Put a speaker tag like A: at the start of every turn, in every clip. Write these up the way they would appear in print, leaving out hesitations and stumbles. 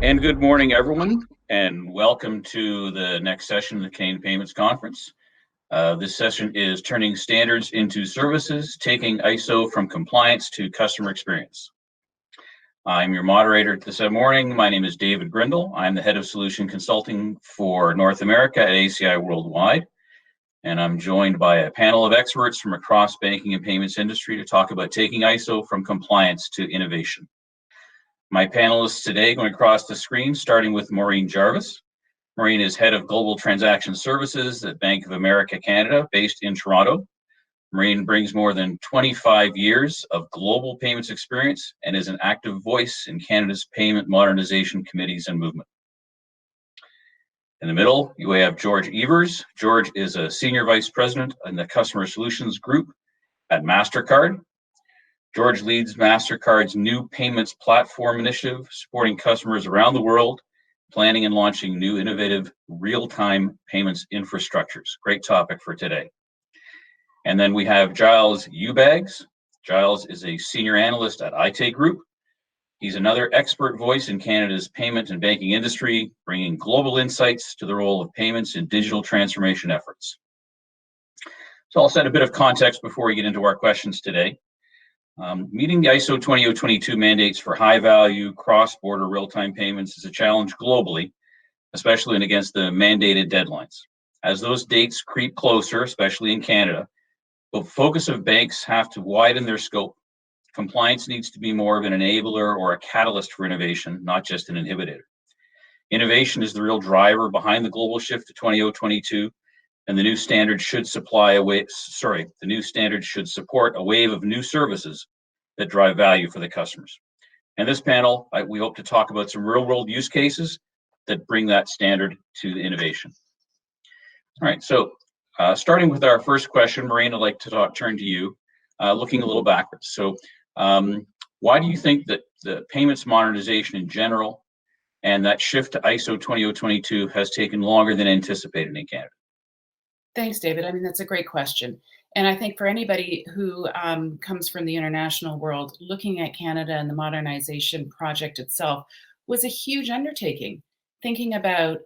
A: And good morning, everyone, and welcome to the next session of the Canadian Payments Conference. This session is Turning Standards into Services, Taking ISO from Compliance to Customer Experience. I'm your moderator this morning. My name is David Grindal. I'm the Head of Solution Consulting for North America at ACI Worldwide, and I'm joined by a panel of experts from across banking and payments industry to talk about taking ISO from compliance to innovation. My panelists today going across the screen, starting with Maureen Jarvis. Maureen is Head of Global Transaction Services at Bank of America Canada, based in Toronto. Maureen brings more than 25 years of global payments experience and is an active voice in Canada's payment modernization committees and movement. In the middle, you have George Evers. George is a Senior Vice President in the Customer Solutions Group at Mastercard. George leads Mastercard's new payments platform initiative, supporting customers around the world, planning and launching new innovative real-time payments infrastructures. Great topic for today. And then we have Gilles Ubaghs. Gilles is a senior analyst at Aite Group. He's another expert voice in Canada's payment and banking industry, bringing global insights to the role of payments in digital transformation efforts. So I'll set a bit of context before we get into our questions today. Meeting the ISO 20022 mandates for high-value, cross-border real-time payments is a challenge globally, especially against the mandated deadlines. As those dates creep closer, especially in Canada, the focus of banks have to widen their scope. Compliance needs to be more of an enabler or a catalyst for innovation, not just an inhibitor. Innovation is the real driver behind the global shift to 20022, and the new standard should support a wave of new services that drive value for the customers. And this panel, we hope to talk about some real-world use cases that bring that standard to the innovation. All right, so starting with our first question, Maureen, I'd like to turn to you, looking a little backwards. So why do you think that the payments modernization in general and that shift to ISO 20022 has taken longer than anticipated in Canada?
B: Thanks, David. I mean, that's a great question. And I think for anybody who comes from the international world, looking at Canada and the modernization project itself was a huge undertaking. Thinking about,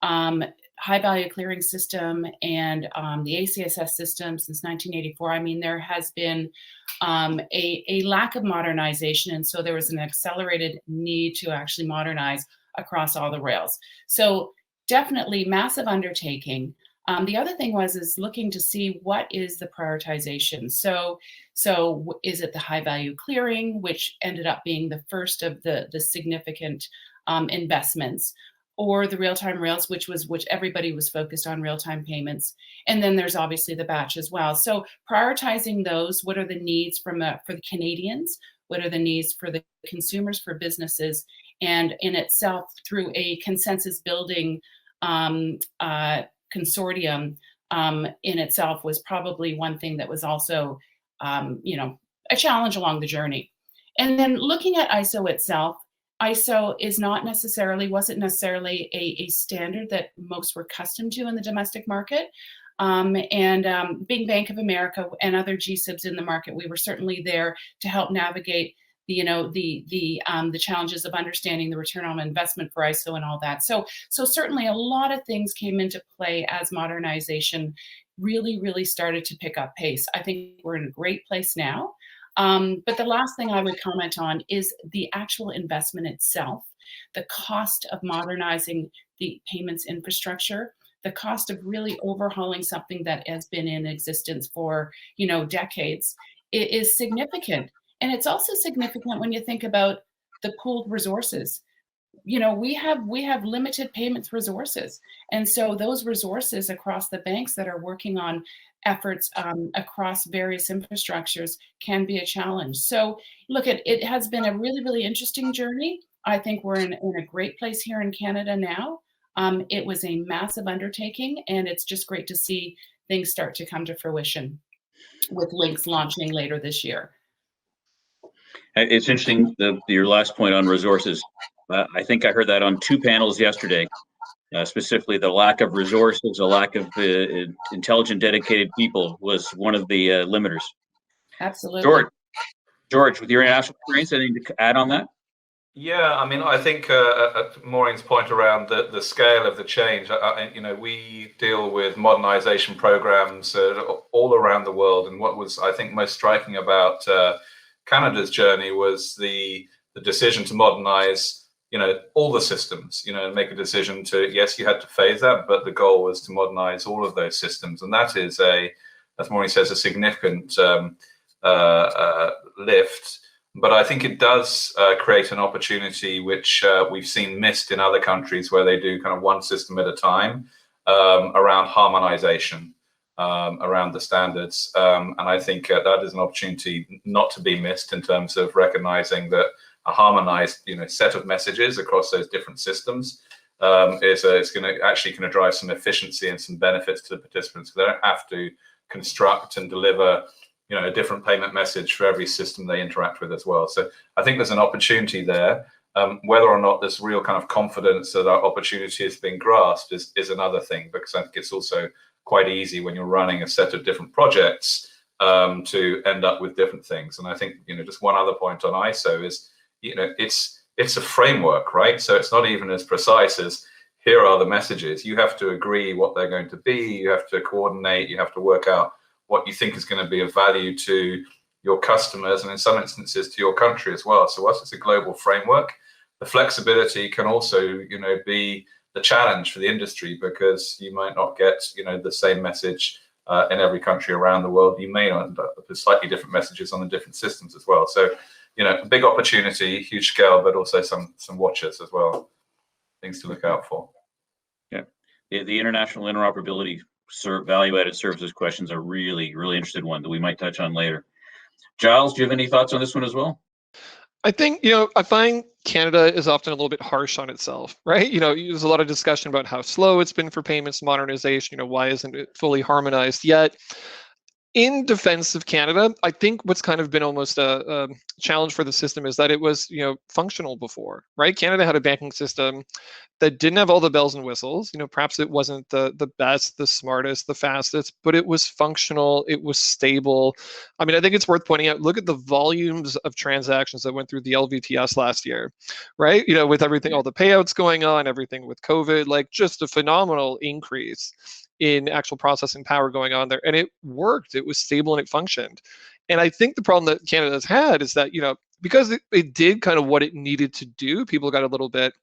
B: high value clearing system and the ACSS system since 1984. I mean, there has been a lack of modernization. And so there was an accelerated need to actually modernize across all the rails. So definitely massive undertaking. The other thing is looking to see what is the prioritization. So is it the high value clearing, which ended up being the first of the significant investments, or the real-time rails, which everybody was focused on real-time payments. And then there's obviously the batch as well. So prioritizing those, what are the needs for the Canadians? What are the needs for the consumers, for businesses? And in itself, through a consensus building consortium in itself was probably one thing that was also, a challenge along the journey. And then looking at ISO itself, ISO wasn't necessarily a standard that most were accustomed to in the domestic market. Being Bank of America and other GSIBs in the market, we were certainly there to help navigate the challenges of understanding the return on investment for ISO and all that. So certainly a lot of things came into play as modernization really, really started to pick up pace. I think we're in a great place now. But the last thing I would comment on is the actual investment itself, the cost of modernizing the payments infrastructure, the cost of really overhauling something that has been in existence for, decades, it is significant. And it's also significant when you think about the pooled resources. We have limited payments resources. And so those resources across the banks that are working on efforts across various infrastructures can be a challenge. So look, it has been a really, really interesting journey. I think we're in a great place here in Canada now. It was a massive undertaking, and it's just great to see things start to come to fruition with Links launching later this year.
A: It's interesting, your last point on resources. I think I heard that on 2 panels yesterday, specifically the lack of resources, a lack of intelligent, dedicated people was one of the limiters.
B: Absolutely.
A: George, with your international experience, anything to add on that?
C: Yeah, I mean, I think Maureen's point around the scale of the change. We deal with modernization programs all around the world, and what was, I think, most striking about Canada's journey was the decision to modernize, all the systems. Make a decision to, yes, you had to phase that, but the goal was to modernize all of those systems, and that is as Maureen says, a significant lift. But I think it does create an opportunity which we've seen missed in other countries where they do kind of one system at a time around harmonization, around the standards. And I think that is an opportunity not to be missed in terms of recognizing that a harmonized set of messages across those different systems it's going to actually drive some efficiency and some benefits to the participants. They don't have to construct and deliver a different payment message for every system they interact with as well. So I think there's an opportunity there. Whether or not there's real kind of confidence that our opportunity has been grasped is another thing, because I think it's also quite easy when you're running a set of different projects to end up with different things. And I think just one other point on ISO is it's a framework, right? So it's not even as precise as here are the messages. You have to agree what they're going to be. You have to coordinate. You have to work out what you think is going to be of value to your customers, and in some instances to your country as well. So whilst it's a global framework, the flexibility can also, be the challenge for the industry, because you might not get, the same message in every country around the world. You may end up with slightly different messages on the different systems as well. So, a big opportunity, huge scale, but also some watchers as well, things to look out for.
A: Yeah, the international interoperability value-added services questions are really, really interesting one that we might touch on later. Gilles, do you have any thoughts on this one as well?
D: I think, I find Canada is often a little bit harsh on itself, right? There's a lot of discussion about how slow it's been for payments modernization. Why isn't it fully harmonized yet? In defense of Canada, I think what's kind of been almost a challenge for the system is that it was, functional before, right? Canada had a banking system that didn't have all the bells and whistles. Perhaps it wasn't the best, the smartest, the fastest, but it was functional. It was stable. I mean, I think it's worth pointing out, look at the volumes of transactions that went through the LVTS last year, right? With everything, all the payouts going on, everything with COVID, like just a phenomenal increase in actual processing power going on there. And it worked. It was stable and it functioned. And I think the problem that Canada's had is that, because it did kind of what it needed to do, people got a little bit,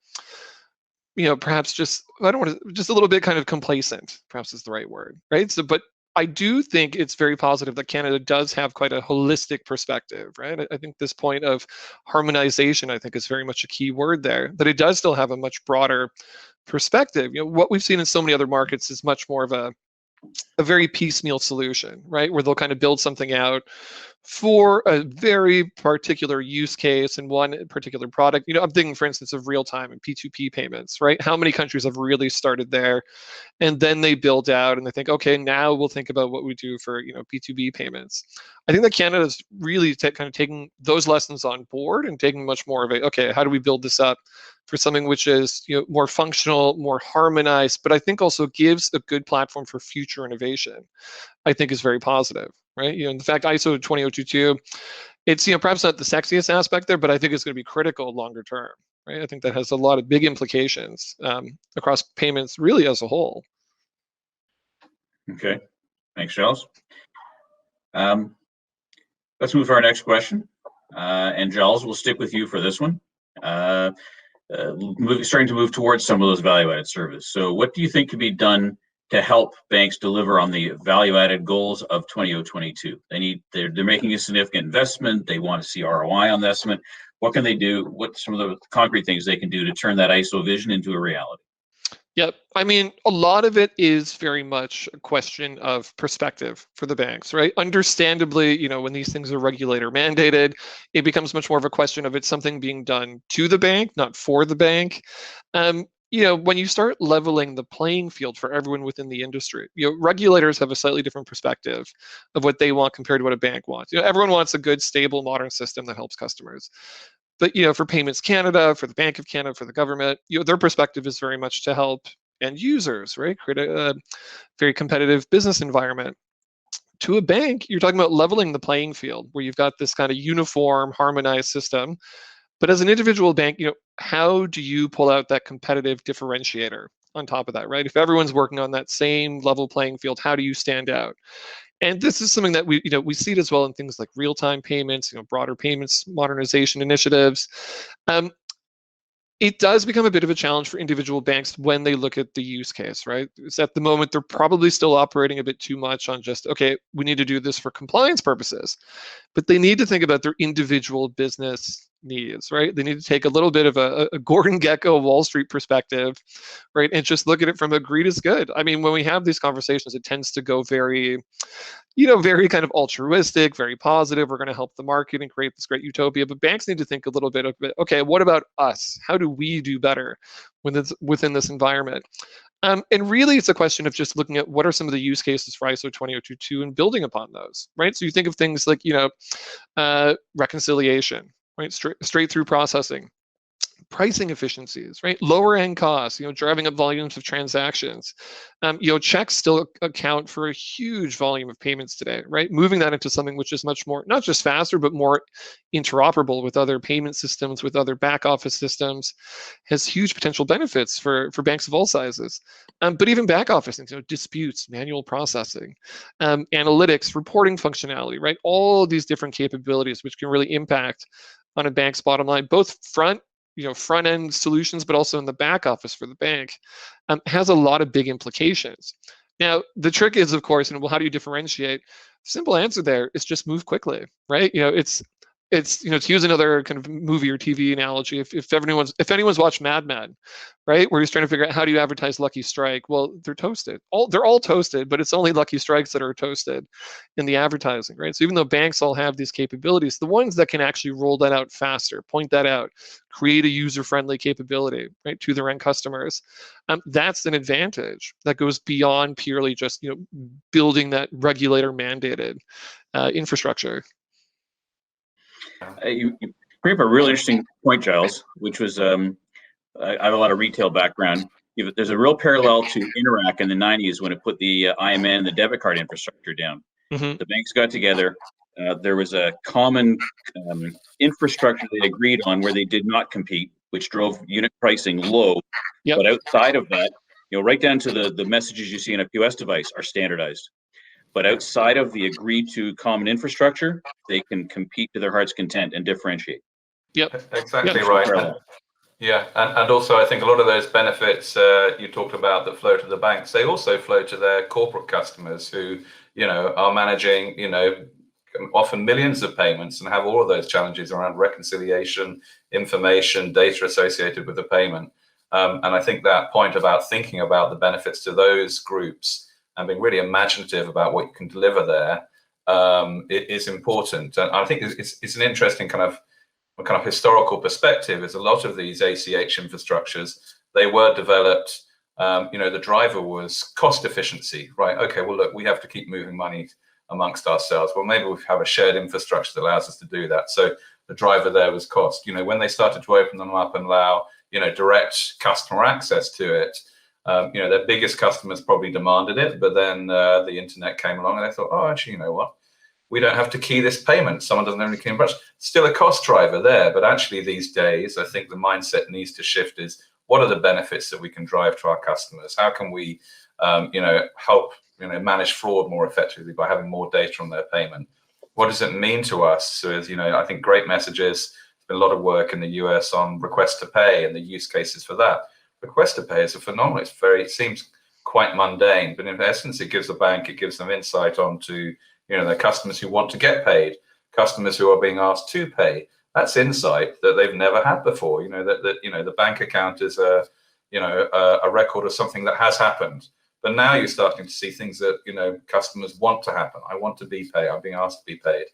D: perhaps just a little bit kind of complacent, perhaps is the right word, right? So, but I do think it's very positive that Canada does have quite a holistic perspective, right? I think this point of harmonization, I think, is very much a key word there, that it does still have a much broader perspective. What we've seen in so many other markets is much more of a very piecemeal solution, right? Where they'll kind of build something out for a very particular use case and one particular product. I'm thinking, for instance, of real-time and P2P payments, right? How many countries have really started there? And then they build out and they think, okay, now we'll think about what we do for, P2B payments. I think that Canada's really kind of taking those lessons on board and taking much more of okay, how do we build this up for something which is more functional, more harmonized, but I think also gives a good platform for future innovation. I think is very positive, right? In fact, ISO 20022, it's perhaps not the sexiest aspect there, but I think it's going to be critical longer term, right? I think that has a lot of big implications across payments, really as a whole.
A: Okay, thanks, Gilles. Let's move to our next question, and Gilles, we'll stick with you for this one. Starting to move towards some of those value-added services. So what do you think can be done to help banks deliver on the value-added goals of 2022? They're making a significant investment. They want to see ROI on the investment. What can they do? What some of the concrete things they can do to turn that ISO vision into a reality?
D: Yep. I mean, a lot of it is very much a question of perspective for the banks, right? Understandably, when these things are regulator mandated, it becomes much more of a question of it's something being done to the bank, not for the bank. When you start leveling the playing field for everyone within the industry, regulators have a slightly different perspective of what they want compared to what a bank wants. Everyone wants a good, stable, modern system that helps customers. But for Payments Canada, for the Bank of Canada, for the government, their perspective is very much to help end users, right? Create a very competitive business environment. To a bank, you're talking about leveling the playing field, where you've got this kind of uniform, harmonized system. But as an individual bank, how do you pull out that competitive differentiator on top of that, right? If everyone's working on that same level playing field, how do you stand out? And this is something that we see it as well in things like real-time payments, broader payments modernization initiatives. It does become a bit of a challenge for individual banks when they look at the use case, right? It's at the moment they're probably still operating a bit too much on just, okay, we need to do this for compliance purposes, but they need to think about their individual business needs, right? They need to take a little bit of a Gordon Gekko Wall Street perspective, right? And just look at it from a greed is good. I mean, when we have these conversations, it tends to go very, very kind of altruistic, very positive. We're going to help the market and create this great utopia. But banks need to think a little bit of, okay, what about us? How do we do better within this environment? And really, it's a question of just looking at what are some of the use cases for ISO 20022 and building upon those, right? So you think of things like, reconciliation, right? Straight through processing, pricing efficiencies, right? Lower end costs, driving up volumes of transactions. Checks still account for a huge volume of payments today, right? Moving that into something which is much more, not just faster, but more interoperable with other payment systems, with other back office systems, has huge potential benefits for banks of all sizes. But even back office things, disputes, manual processing, analytics, reporting functionality, right? All these different capabilities which can really impact on a bank's bottom line, both front end solutions, but also in the back office for the bank, has a lot of big implications. Now, the trick is, of course, well, how do you differentiate? Simple answer there is just move quickly, right? It's to use another kind of movie or TV analogy, if anyone's watched Mad Men, right, where he's trying to figure out how do you advertise Lucky Strike, well, they're toasted. They're all toasted, but it's only Lucky Strikes that are toasted in the advertising, right? So even though banks all have these capabilities, the ones that can actually roll that out faster, point that out, create a user-friendly capability, right, to their end customers, that's an advantage that goes beyond purely just building that regulator-mandated infrastructure.
A: You bring up a really interesting point, Gilles, which was I have a lot of retail background. There's a real parallel to Interac in the 90s when it put the IMN and the debit card infrastructure down.
D: Mm-hmm.
A: The banks got together. There was a common infrastructure they agreed on where they did not compete, which drove unit pricing low.
D: Yep.
A: But outside of that, right down to the messages you see in a POS device are standardized. But outside of the agreed to common infrastructure, they can compete to their heart's content and differentiate.
C: Yep, exactly
A: Yep.
C: right. And also I think a lot of those benefits you talked about that flow to the banks, they also flow to their corporate customers who, are managing, often millions of payments and have all of those challenges around reconciliation, information, data associated with the payment. And I think that point about thinking about the benefits to those groups and being really imaginative about what you can deliver there, it is important. And I think it's an interesting kind of historical perspective. Is a lot of these ACH infrastructures, they were developed. The driver was cost efficiency, right? Okay, well look, we have to keep moving money amongst ourselves. Well, maybe we have a shared infrastructure that allows us to do that. So the driver there was cost. When they started to open them up and allow direct customer access to it. Their biggest customers probably demanded it, but then the internet came along and they thought, oh, actually, you know what? We don't have to key this payment. Someone doesn't have to key it. Still a cost driver there, but actually these days, I think the mindset needs to shift is what are the benefits that we can drive to our customers? How can we, help, manage fraud more effectively by having more data on their payment? What does it mean to us? So as I think great messages, there's been a lot of work in the US on request to pay and the use cases for that. Request to pay is a phenomenal. It seems quite mundane, but in essence, it gives the bank, it gives them insight onto, their customers who want to get paid, customers who are being asked to pay. That's insight that they've never had before. The bank account is a record of something that has happened. But now you're starting to see things that, customers want to happen. I want to be paid. I'm being asked to be paid.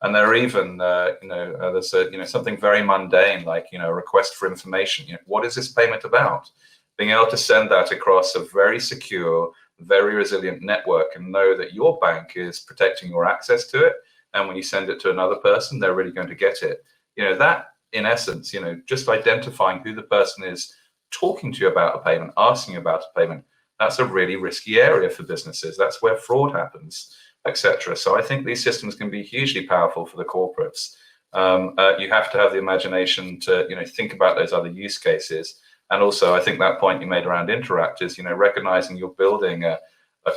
C: And there are even, there's something very mundane, like, a request for information. What is this payment about? Being able to send that across a very secure, very resilient network and know that your bank is protecting your access to it. And when you send it to another person, they're really going to get it. That, in essence, just identifying who the person is talking to you about a payment, asking about a payment, that's a really risky area for businesses. That's where fraud happens, etc. So I think these systems can be hugely powerful for the corporates you have to have the imagination to, think about those other use cases. And also, I think that point you made around Interact is, recognizing you're building a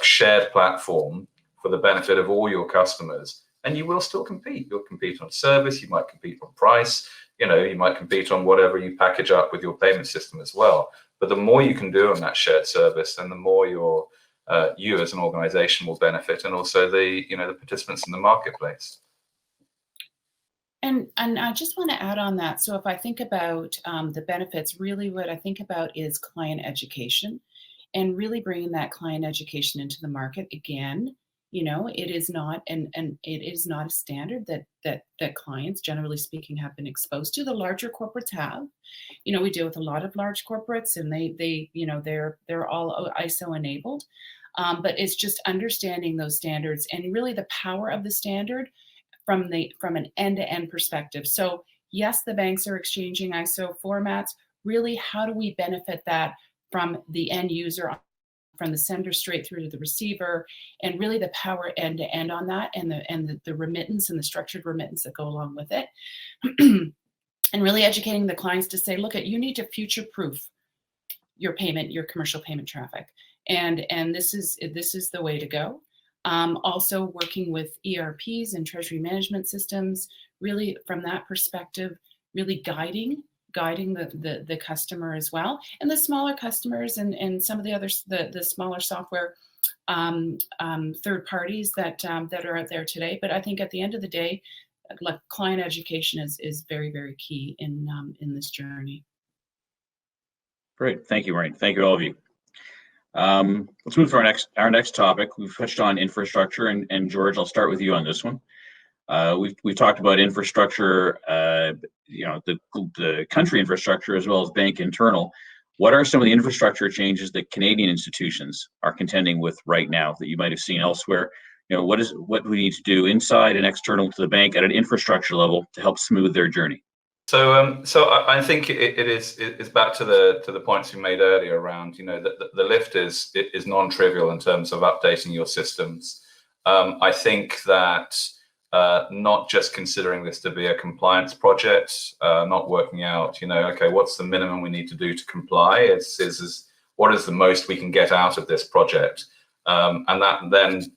C: shared platform for the benefit of all your customers. And you will still compete. You'll compete on service, you might compete on price, you might compete on whatever you package up with your payment system as well. But the more you can do on that shared service, then the more you as an organization will benefit, and also the participants in the marketplace.
B: And I just want to add on that. So if I think about the benefits, really what I think about is client education, and really bringing that client education into the market. Again, it is not and it is not a standard that clients, generally speaking, have been exposed to. The larger corporates have. We deal with a lot of large corporates, and they're all ISO enabled. But it's just understanding those standards and really the power of the standard from an end-to-end perspective. So yes, the banks are exchanging ISO formats. Really, how do we benefit that from the end user, from the sender straight through to the receiver, and really the power end-to-end on that, and the remittance and the structured remittance that go along with it. And really educating the clients to say, look, you need to future-proof your commercial payment traffic. And this is the way to go. Also working with ERPs and treasury management systems, really from that perspective, really guiding the customer as well, and the smaller customers and some of the others, the smaller software third parties that are out there today. But I think at the end of the day, like, client education is very, very key in this journey. Great,
A: thank you, Maureen. Thank you to all of you. Let's move to our next topic. We've touched on infrastructure, and George, I'll start with you on this one. We've talked about infrastructure, the country infrastructure as well as bank internal. What are some of the infrastructure changes that Canadian institutions are contending with right now that you might have seen elsewhere? What do we need to do inside and external to the bank at an infrastructure level to help smooth their journey?
C: So I think it's back to the points you made earlier around, the lift is non-trivial in terms of updating your systems. I think that not just considering this to be a compliance project, not working out, okay, what's the minimum we need to do to comply? Is what is the most we can get out of this project? And that then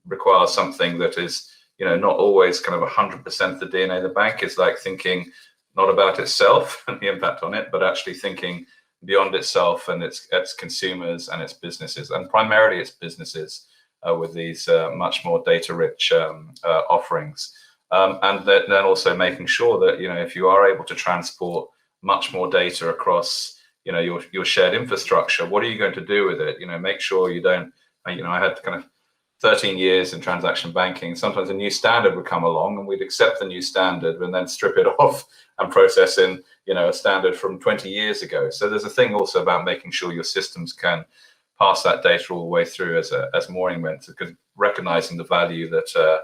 C: requires something that is, not always kind of 100% the DNA of the bank. Is like thinking not about itself and the impact on it, but actually thinking beyond itself and its consumers and its businesses, and primarily its businesses with these much more data-rich offerings. And then also making sure that, if you are able to transport much more data across, your shared infrastructure, what are you going to do with it? Make sure you don't, I had kind of 13 years in transaction banking. Sometimes a new standard would come along and we'd accept the new standard and then strip it off and process in, a standard from 20 years ago. So there's a thing also about making sure your systems can pass that data all the way through, as Maureen went, recognizing the value that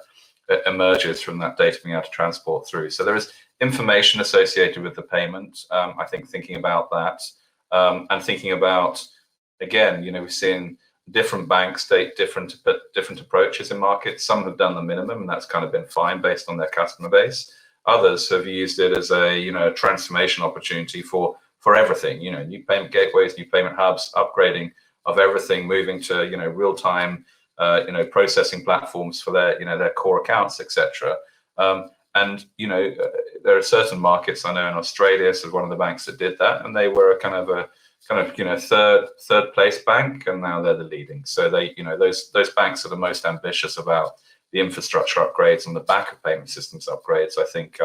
C: emerges from that data being able to transport through. So there is information associated with the payment. I think thinking about that and thinking about, again, we've seen different banks take different approaches in markets. Some have done the minimum, and that's kind of been fine based on their customer base. Others have used it as a transformation opportunity for everything. New payment gateways, new payment hubs, upgrading of everything, moving to real-time processing platforms for their core accounts, etc. And there are certain markets, I know in Australia, so one of the banks that did that, and they were a third place bank, and now they're the leading. So they, those banks are the most ambitious about the infrastructure upgrades on the back of payment systems upgrades. I think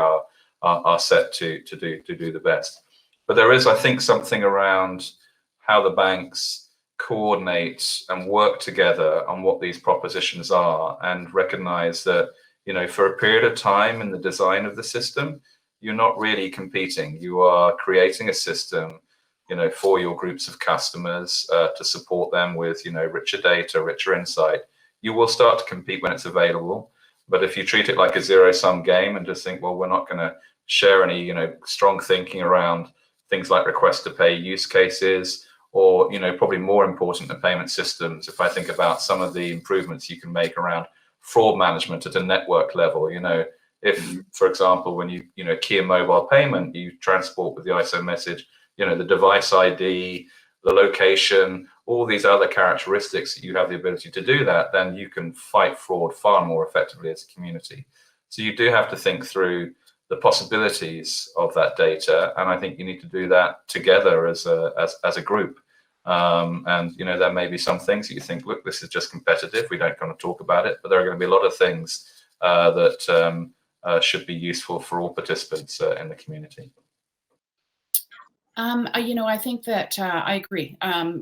C: are set to do the best. But there is, I think, something around how the banks coordinate and work together on what these propositions are, and recognize that for a period of time in the design of the system, you're not really competing. You are creating a system for your groups of customers to support them with, richer data, richer insight. You will start to compete when it's available. But if you treat it like a zero-sum game and just think, well, we're not going to share any, strong thinking around things like request to pay use cases, or, probably more important than payment systems, if I think about some of the improvements you can make around fraud management at a network level, if, for example, when you key a mobile payment, you transport with the ISO message, the device ID, the location, all these other characteristics that you have the ability to do that, then you can fight fraud far more effectively as a community. So you do have to think through the possibilities of that data, and I think you need to do that together as a group. And there may be some things that you think, look, this is just competitive, we don't kind of talk about it, but there are going to be a lot of things that should be useful for all participants in the community.
B: I think that I agree.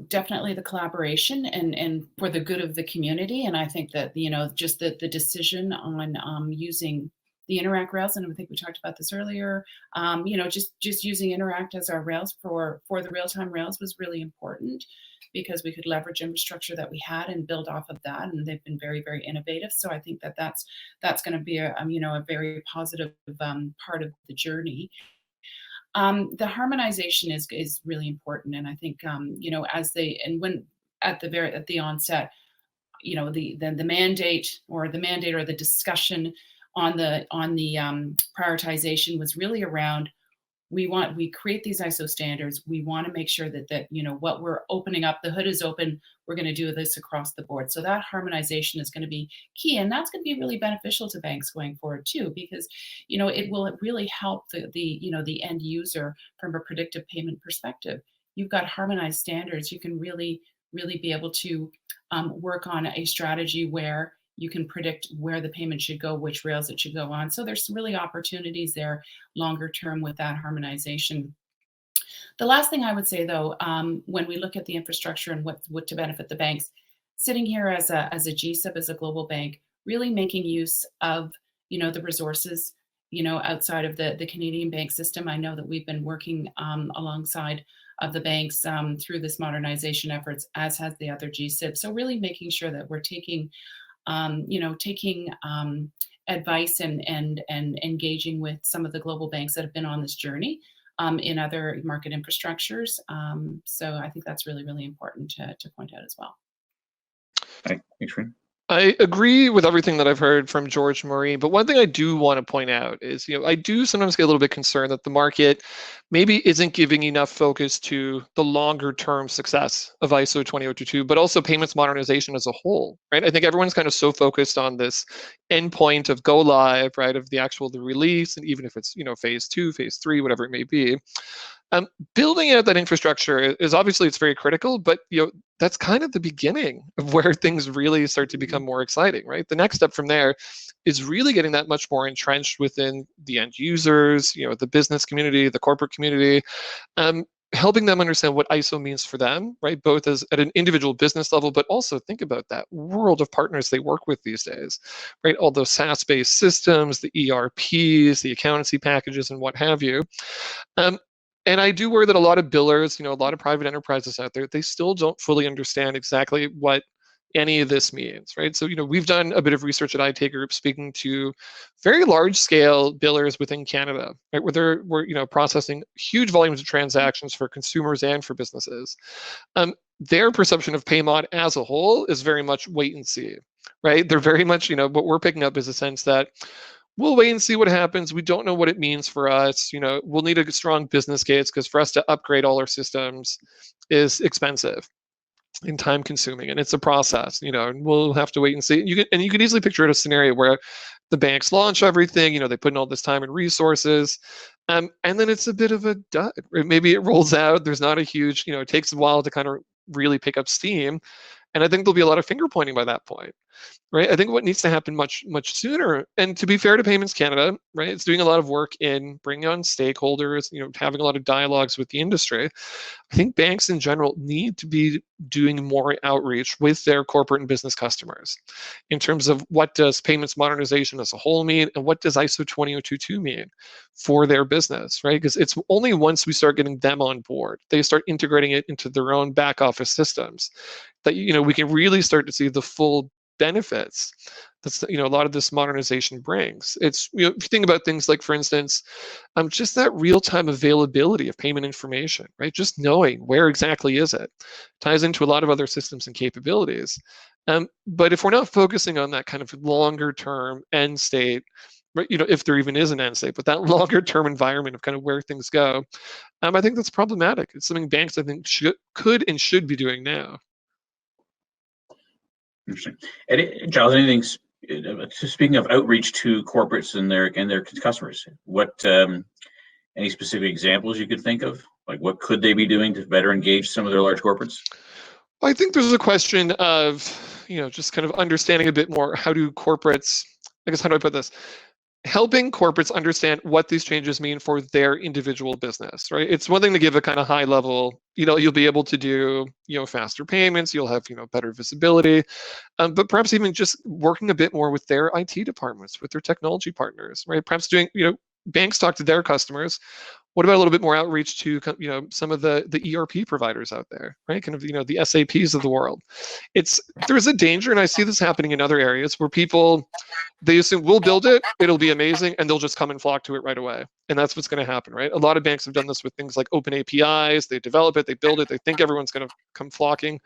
B: Definitely the collaboration and for the good of the community. And I think that, just the decision on using the Interact rails, and I think we talked about this earlier, just using Interact as our rails for the real-time rails was really important, because we could leverage infrastructure that we had and build off of that. And they've been very, very innovative. So I think that that's going to be a very positive part of the journey. The harmonization is really important, and I think when at the onset, the mandate or the discussion on the prioritization was really around, we create these ISO standards. We want to make sure that what we're opening up, the hood is open. We're going to do this across the board. So that harmonization is going to be key, and that's going to be really beneficial to banks going forward too, because it will really help the end user from a predictive payment perspective. You've got harmonized standards. You can really be able to work on a strategy where you can predict where the payment should go, which rails it should go on. So there's really opportunities there longer term with that harmonization. The last thing I would say, though, when we look at the infrastructure and what to benefit the banks, sitting here as a GSIB, as a global bank, really making use of the resources outside of the Canadian bank system. I know that we've been working alongside of the banks through this modernization efforts, as has the other GSIB. So really making sure that we're taking advice and engaging with some of the global banks that have been on this journey in other market infrastructures. So I think that's really, really important to point out as well.
A: Thanks, Maureen.
D: I agree with everything that I've heard from George and Maureen, but one thing I do want to point out is, I do sometimes get a little bit concerned that the market maybe isn't giving enough focus to the longer term success of ISO 20022, but also payments modernization as a whole, right? I think everyone's kind of so focused on this endpoint of go live, right, of the release, and even if it's, phase 2, phase 3, whatever it may be. Building out that infrastructure is obviously, it's very critical, but that's kind of the beginning of where things really start to become more exciting, right? The next step from there is really getting that much more entrenched within the end users, the business community, the corporate community, helping them understand what ISO means for them, right? Both as at an individual business level, but also think about that world of partners they work with these days, right? All those SaaS-based systems, the ERPs, the accountancy packages, and what have you. And I do worry that a lot of billers, a lot of private enterprises out there, they still don't fully understand exactly what any of this means, right? So, we've done a bit of research at Aite Group, speaking to very large-scale billers within Canada, right, where we're processing huge volumes of transactions for consumers and for businesses. Their perception of PayMod as a whole is very much wait and see, right? They're very much, what we're picking up is a sense that we'll wait and see what happens. We don't know what it means for us. We'll need a strong business case, because for us to upgrade all our systems is expensive and time consuming, and it's a process, and we'll have to wait and see. You could easily picture a scenario where the banks launch everything, they put in all this time and resources, and then it's a bit of a dud. Maybe it rolls out, there's not a huge, it takes a while to kind of really pick up steam. And I think there'll be a lot of finger pointing by that point, right? I think what needs to happen much, much sooner, and to be fair to Payments Canada, right, it's doing a lot of work in bringing on stakeholders, having a lot of dialogues with the industry. I think banks in general need to be doing more outreach with their corporate and business customers in terms of what does payments modernization as a whole mean, and what does ISO 20022 mean for their business, right? Because it's only once we start getting them on board, they start integrating it into their own back office systems, that we can really start to see the full benefits that's a lot of this modernization brings. It's if you think about things like, for instance, just that real-time availability of payment information, right? Just knowing where exactly is it ties into a lot of other systems and capabilities. But if we're not focusing on that kind of longer-term end state right? If there even is an end state, but that longer term environment of kind of where things go, I think that's problematic. It's something banks, I think, could and should be doing now.
A: Interesting. And Giles, anything speaking of outreach to corporates and their customers, what any specific examples you could think of? Like, what could they be doing to better engage some of their large corporates?
D: I think there's a question of, just kind of understanding a bit more, how do corporates, I guess, how do I put this? Helping corporates understand what these changes mean for their individual business, right? It's one thing to give a kind of high level, you'll be able to do, faster payments, you'll have, better visibility, but perhaps even just working a bit more with their IT departments, with their technology partners, right? Perhaps doing, banks talk to their customers. What about a little bit more outreach to, some of the ERP providers out there, right? Kind of, the SAPs of the world. There's a danger, and I see this happening in other areas where people, they assume we'll build it, it'll be amazing, and they'll just come and flock to it right away. And that's what's going to happen, right? A lot of banks have done this with things like open APIs. They develop it, they build it, they think everyone's going to come flocking,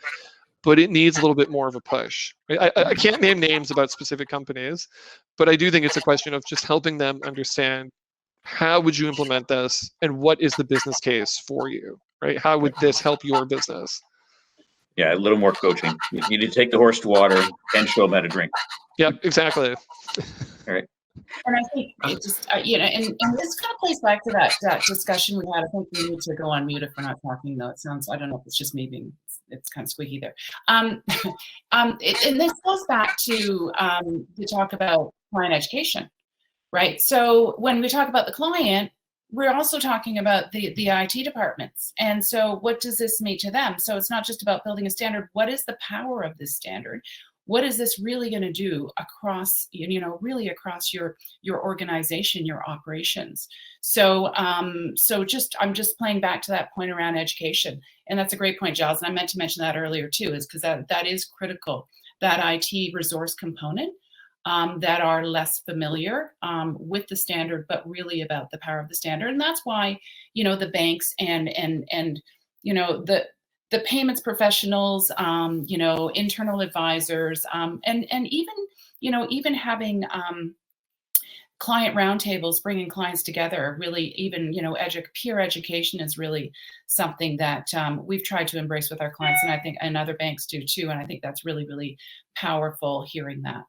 D: but it needs a little bit more of a push. Right? I can't name names about specific companies, but I do think it's a question of just helping them understand, how would you implement this, and what is the business case for you, right? How would this help your business?
A: Yeah, a little more coaching. You need to take the horse to water and show them how to drink.
D: Yep, exactly.
A: All right.
B: And I think it just, and this kind of plays back to that discussion we had. I think we need to go on mute if we're not talking, though. It sounds, I don't know if it's just me being, it's kind of squeaky there. And this goes back to talk about client education, right? So when we talk about the client, we're also talking about the IT departments. And so what does this mean to them? So it's not just about building a standard. What is the power of this standard? What is this really going to do across, really across your organization, your operations? So, I'm just playing back to that point around education. And that's a great point, Giles. And I meant to mention that earlier too, is because that is critical, that IT resource component. That are less familiar with the standard, but really about the power of the standard. And that's why, the banks and the payments professionals, internal advisors, and even having client roundtables, bringing clients together, really even, peer education is really something that we've tried to embrace with our clients. And I think, and other banks do too. And I think that's really, really powerful hearing that.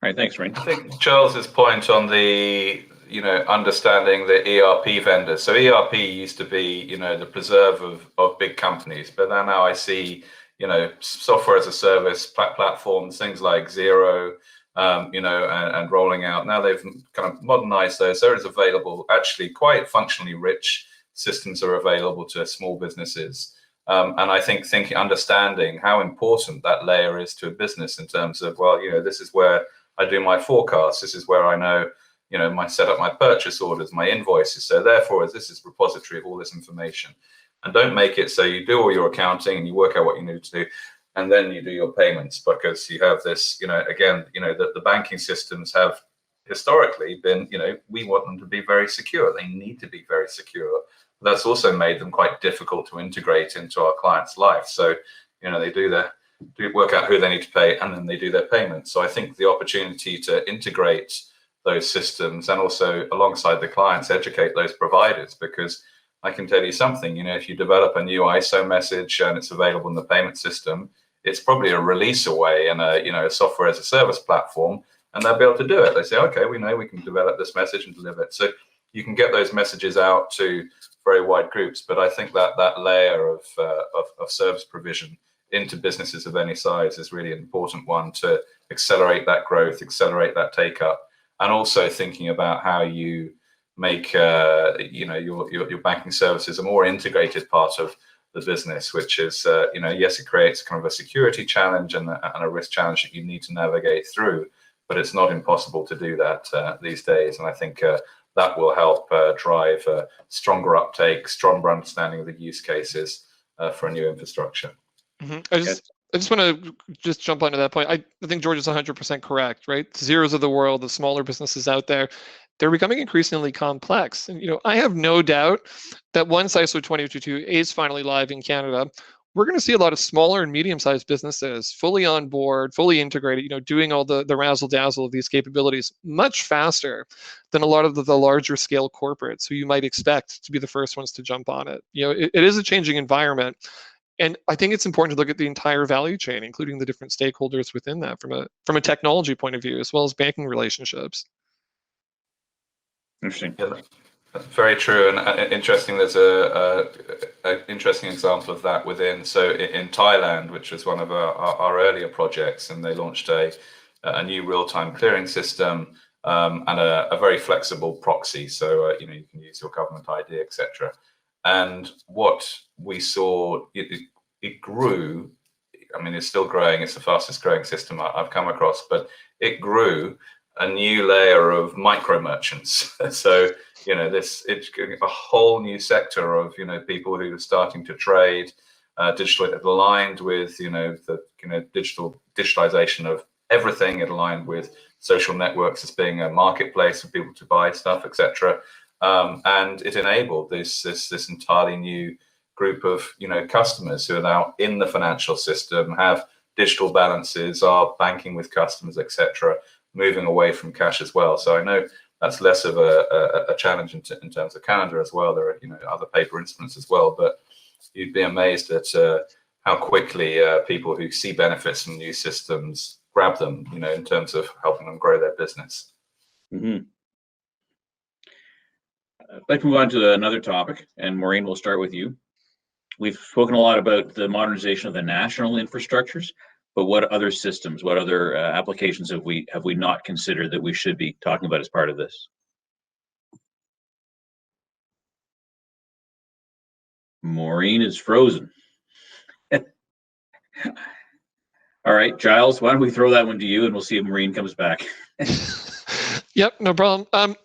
A: All right, thanks, Maureen.
C: I think Charles's point on the, understanding the ERP vendors. So ERP used to be, the preserve of big companies, but now I see, software as a service platforms, things like Xero, and rolling out. Now they've kind of modernized those. There is available, actually quite functionally rich systems are available to small businesses. And I think understanding how important that layer is to a business in terms of, well, this is where I do my forecasts. This is where I know, set up my purchase orders, my invoices. So therefore, this is repository of all this information. And don't make it so you do all your accounting and you work out what you need to do, and then you do your payments, because you have this, again, the banking systems have historically been, we want them to be very secure. They need to be very secure. But that's also made them quite difficult to integrate into our clients' life. So, they work out who they need to pay, and then they do their payments. So I think the opportunity to integrate those systems and also alongside the clients, educate those providers, because I can tell you something, if you develop a new ISO message and it's available in the payment system, it's probably a release away and a software as a service platform, and they'll be able to do it. They say, okay, we know we can develop this message and deliver it. So you can get those messages out to very wide groups. But I think that layer of service provision into businesses of any size is really an important one to accelerate that growth, accelerate that take up, and also thinking about how you make your banking services a more integrated part of the business, which is yes, it creates kind of a security challenge and a risk challenge that you need to navigate through, but it's not impossible to do that these days. And I think that will help drive stronger uptake, stronger understanding of the use cases for a new infrastructure.
D: Mm-hmm. I just want to just jump onto that point. I think George is 100% correct, right? Xeros of the world, the smaller businesses out there, they're becoming increasingly complex. And I have no doubt that once ISO 20222 is finally live in Canada, we're going to see a lot of smaller and medium-sized businesses fully on board, fully integrated, doing all the razzle-dazzle of these capabilities much faster than a lot of the larger scale corporates who you might expect to be the first ones to jump on it. It is a changing environment. And I think it's important to look at the entire value chain, including the different stakeholders within that from a technology point of view, as well as banking relationships.
A: Interesting.
C: Yeah, that's very true, and interesting. There's a interesting example of that within. So in Thailand, which was one of our earlier projects, and they launched a new real-time clearing system and a very flexible proxy. So you can use your government ID, etc. And what we saw, it grew. I mean, it's still growing. It's the fastest growing system I've come across, but it grew a new layer of micro merchants. So it's a whole new sector of people who are starting to trade digitally. It aligned with the digitalization of everything. It aligned with social networks as being a marketplace for people to buy stuff, etc. And it enabled this entirely new group of customers who are now in the financial system, have digital balances, are banking with customers, etc., moving away from cash as well. So I know that's less of a challenge in terms of Canada as well. There are other paper instruments as well, but you'd be amazed at how quickly people who see benefits from new systems grab them, in terms of helping them grow their business.
A: Mm-hmm. Let's move on to another topic, and Maureen, we'll start with you. We've spoken a lot about the modernization of the national infrastructures, but what other systems, what other applications have we not considered that we should be talking about as part of this? Maureen is frozen. All right, Gilles, why don't we throw that one to you, and we'll see if Maureen comes back.
D: Yep, no problem.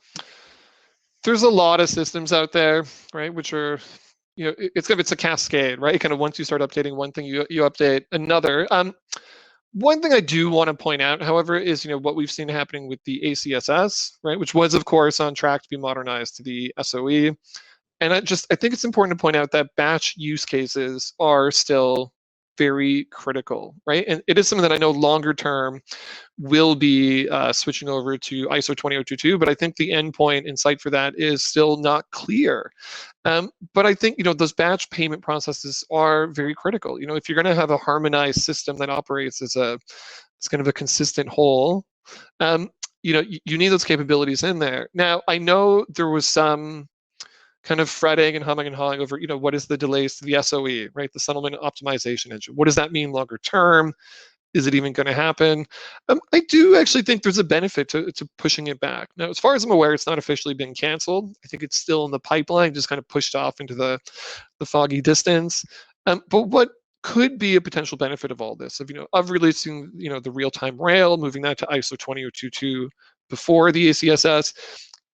D: There's a lot of systems out there, right, which are, it's a cascade, right? Kind of once you start updating one thing, you update another. One thing I do want to point out, however, is what we've seen happening with the ACSS, right, which was of course on track to be modernized to the SOE. And I think it's important to point out that batch use cases are still very critical, right? And it is something that I know longer term will be switching over to ISO 20022, but I think the endpoint in sight for that is still not clear. But I think those batch payment processes are very critical. If you're going to have a harmonized system that operates as it's kind of a consistent whole, you need those capabilities in there. Now, I know there was some kind of fretting and humming and hawing over, what is the delays to the SOE, right? The settlement optimization engine. What does that mean longer term? Is it even going to happen? I do actually think there's a benefit to pushing it back. Now, as far as I'm aware, it's not officially been canceled. I think it's still in the pipeline, just kind of pushed off into the foggy distance. But what could be a potential benefit of all this, of releasing, the real-time rail, moving that to ISO 20022 before the ACSS,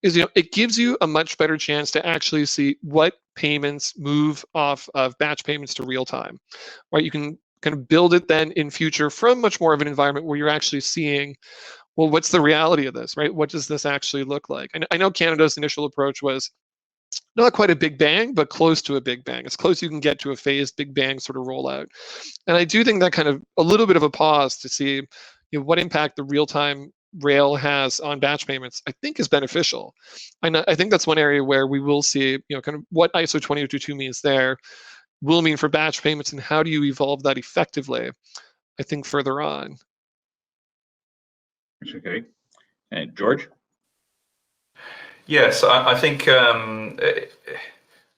D: is it gives you a much better chance to actually see what payments move off of batch payments to real time, right? You can kind of build it then in future from much more of an environment where you're actually seeing, well, what's the reality of this, right? What does this actually look like? And I know Canada's initial approach was not quite a big bang, but close to a big bang, as close as you can get to a phased big bang sort of rollout. And I do think that kind of a little bit of a pause to see what impact the real-time rail has on batch payments, I think is beneficial. And I think that's one area where we will see, kind of what ISO 20022 means there will mean for batch payments, and how do you evolve that effectively, I think, further on.
A: Okay. And George?
C: Yes, I think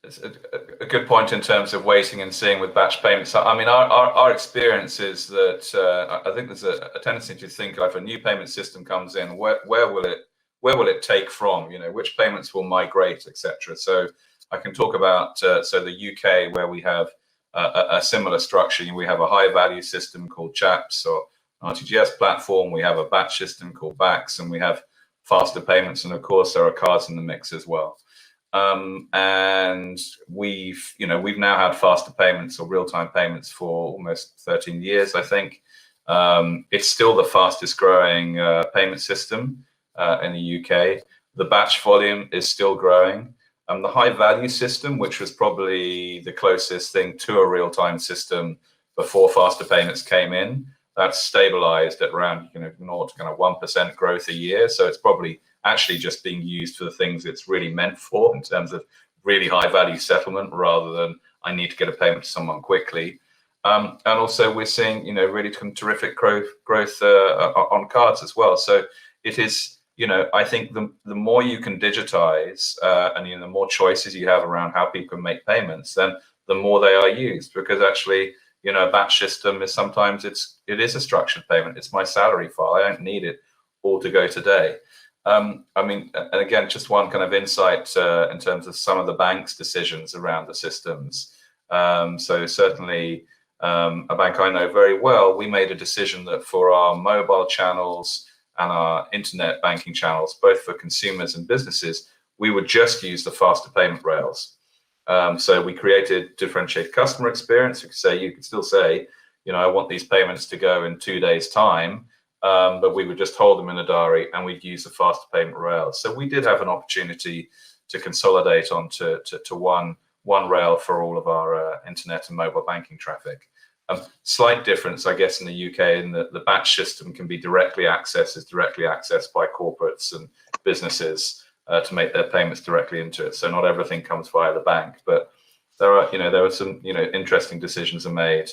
C: it's a good point in terms of waiting and seeing with batch payments. I mean, our experience is that I think there's a tendency to think if a new payment system comes in, where will it take from? Which payments will migrate, etc. So I can talk about so the UK, where we have a similar structure. We have a high value system called CHAPS or RTGS platform. We have a batch system called BACS, and we have faster payments, and of course there are cards in the mix as well. And we've now had faster payments or real-time payments for almost 13 years, I think. It's still the fastest growing payment system in the UK. The batch volume is still growing. The high value system, which was probably the closest thing to a real-time system before faster payments came in, that's stabilized at around 0 to kind of 1% growth a year. So it's probably actually just being used for the things it's really meant for in terms of really high value settlement rather than I need to get a payment to someone quickly. And also we're seeing really terrific growth on cards as well. So it is, I think the more you can digitize and the more choices you have around how people can make payments, then the more they are used, because actually a batch system is sometimes it is a structured payment. It's my salary file. I don't need it all to go today. And again, just one kind of insight in terms of some of the bank's decisions around the systems. So certainly a bank I know very well, we made a decision that for our mobile channels and our internet banking channels, both for consumers and businesses, we would just use the faster payment rails. So we created differentiated customer experience. You could still say, I want these payments to go in 2 days' time, but we would just hold them in a diary and we'd use the faster payment rails. So we did have an opportunity to consolidate onto one rail for all of our internet and mobile banking traffic. Slight difference, I guess, in the UK, in that the batch system can be directly accessed by corporates and businesses to make their payments directly into it. So not everything comes via the bank, but there are some interesting decisions are made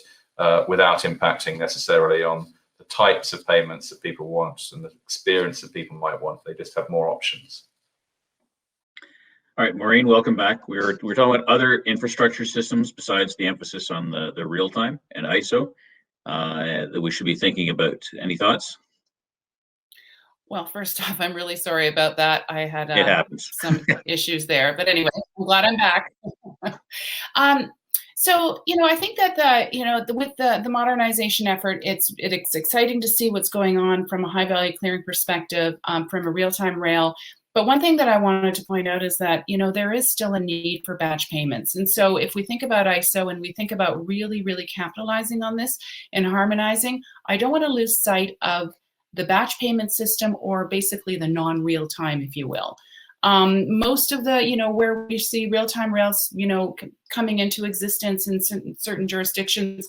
C: without impacting necessarily on the types of payments that people want and the experience that people might want. They just have more options.
A: All right, Maureen, welcome back. We're talking about other infrastructure systems besides the emphasis on the real time and ISO that we should be thinking about. Any thoughts?
B: Well, first off, I'm really sorry about that. I had
A: It happens.
B: some issues there, but anyway, I'm glad I'm back. So, I think that with the modernization effort, it's exciting to see what's going on from a high value clearing perspective, from a real-time rail. But one thing that I wanted to point out is that, there is still a need for batch payments. And so if we think about ISO and we think about really, really capitalizing on this and harmonizing, I don't want to lose sight of the batch payment system, or basically the non-real time, if you will. Most of the, where we see real-time rails, coming into existence in certain jurisdictions,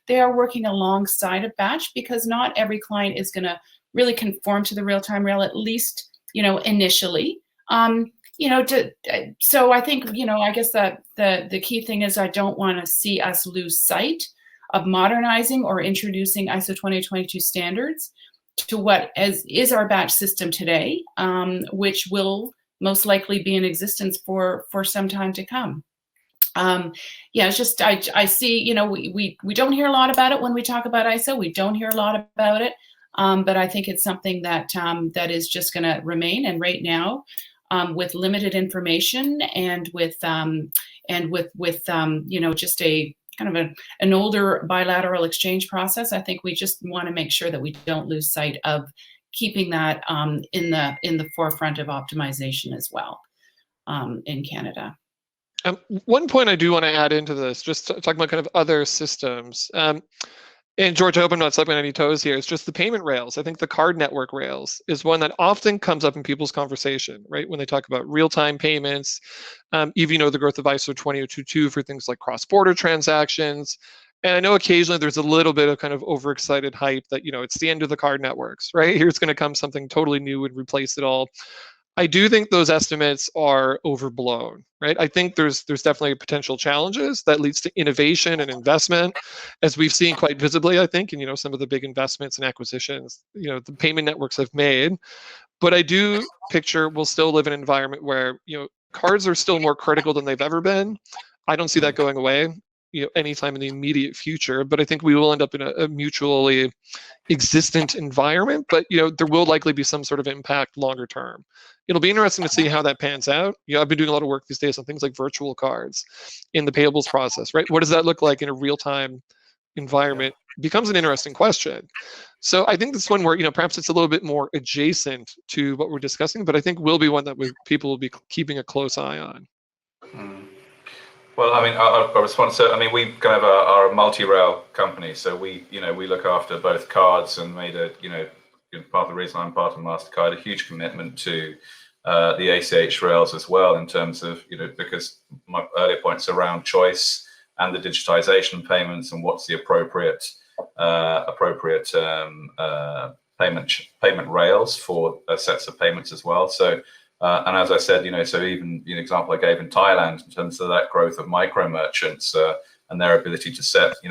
B: they are working alongside a batch, because not every client is going to really conform to the real-time rail, at least, initially. So I think, I guess that the key thing is I don't want to see us lose sight of modernizing or introducing ISO 2022 standards to what is our batch system today, which will most likely be in existence for some time to come. It's just, I see, we don't hear a lot about it when we talk about ISO. We don't hear a lot about it, but I think it's something that that is just going to remain. And right now, with limited information and with just a kind of an older bilateral exchange process, I think we just want to make sure that we don't lose sight of keeping that in the forefront of optimization as well in Canada.
D: One point I do want to add into this, just talking about kind of other systems. And George, I hope I'm not stepping on any toes here. It's just the payment rails. I think the card network rails is one that often comes up in people's conversation, right? When they talk about real-time payments, even the growth of ISO 20022 for things like cross-border transactions. And I know occasionally there's a little bit of kind of overexcited hype that, it's the end of the card networks, right? Here's going to come something totally new and replace it all. I do think those estimates are overblown, right? I think there's definitely potential challenges that leads to innovation and investment, as we've seen quite visibly, I think, in some of the big investments and acquisitions, the payment networks have made. But I do picture we'll still live in an environment where, cards are still more critical than they've ever been. I don't see that going away, anytime in the immediate future, but I think we will end up in a mutually existent environment, but there will likely be some sort of impact longer term. It'll be interesting to see how that pans out. I've been doing a lot of work these days on things like virtual cards in the payables process, right? What does that look like in a real-time environment? Becomes an interesting question. So I think this one where, perhaps it's a little bit more adjacent to what we're discussing, but I think will be one that people will be keeping a close eye on.
C: Well, I respond to, we kind of are a multi-rail company, so we look after both cards and made part of the reason I'm part of Mastercard, a huge commitment to the ACH rails as well, in terms of, because my earlier points around choice and the digitization of payments and what's the appropriate payment rails for sets of payments as well. So, and as I said, so even the example I gave in Thailand in terms of that growth of micro merchants and their ability to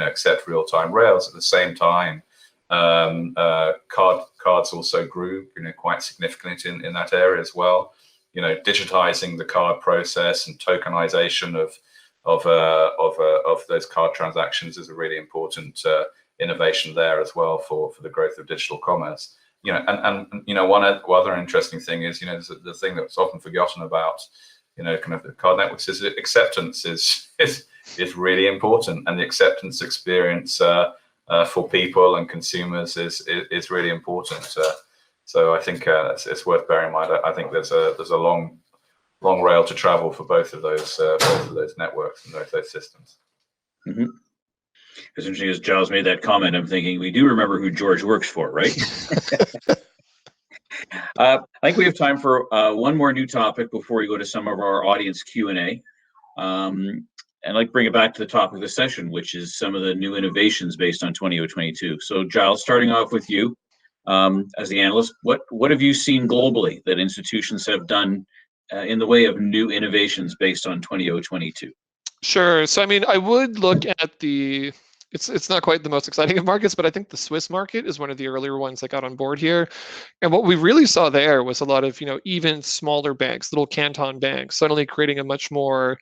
C: accept real-time rails at the same time. Cards also grew, quite significantly in that area as well. Digitizing the card process and tokenization of those card transactions is a really important innovation there as well for the growth of digital commerce. One other interesting thing is, the thing that's often forgotten about, kind of the card networks is that acceptance is really important, and the acceptance experience for people and consumers is really important. So I think it's worth bearing in mind. I think there's a long rail to travel for both of those networks and those systems.
A: Mm-hmm. As interesting as Giles made that comment, I'm thinking we do remember who George works for, right? I think we have time for one more new topic before we go to some of our audience Q&A. And I'd like to bring it back to the topic of the session, which is some of the new innovations based on 2022. So Giles, starting off with you as the analyst, what have you seen globally that institutions have done in the way of new innovations based on 2022?
D: Sure. So, I mean, I would look at it's not quite the most exciting of markets, but I think the Swiss market is one of the earlier ones that got on board here. And what we really saw there was a lot of, even smaller banks, little canton banks, suddenly creating a much more,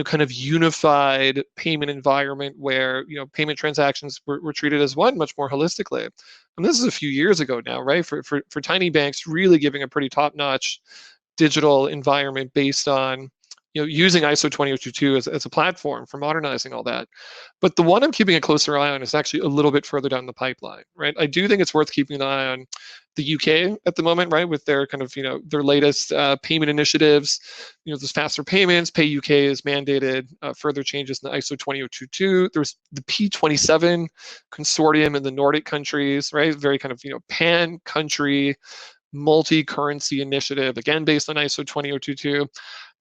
D: kind of unified payment environment where, payment transactions were treated as one much more holistically. And this is a few years ago now, right? For tiny banks, really giving a pretty top-notch digital environment based on, using ISO 20022 as a platform for modernizing all that. But the one I'm keeping a closer eye on is actually a little bit further down the pipeline, right? I do think it's worth keeping an eye on the UK at the moment, right? With their kind of, their latest payment initiatives, there's faster payments. Pay UK has mandated further changes in the ISO 20022. There's the P27 consortium in the Nordic countries, right? Very kind of, pan-country, multi-currency initiative, again, based on ISO 20022.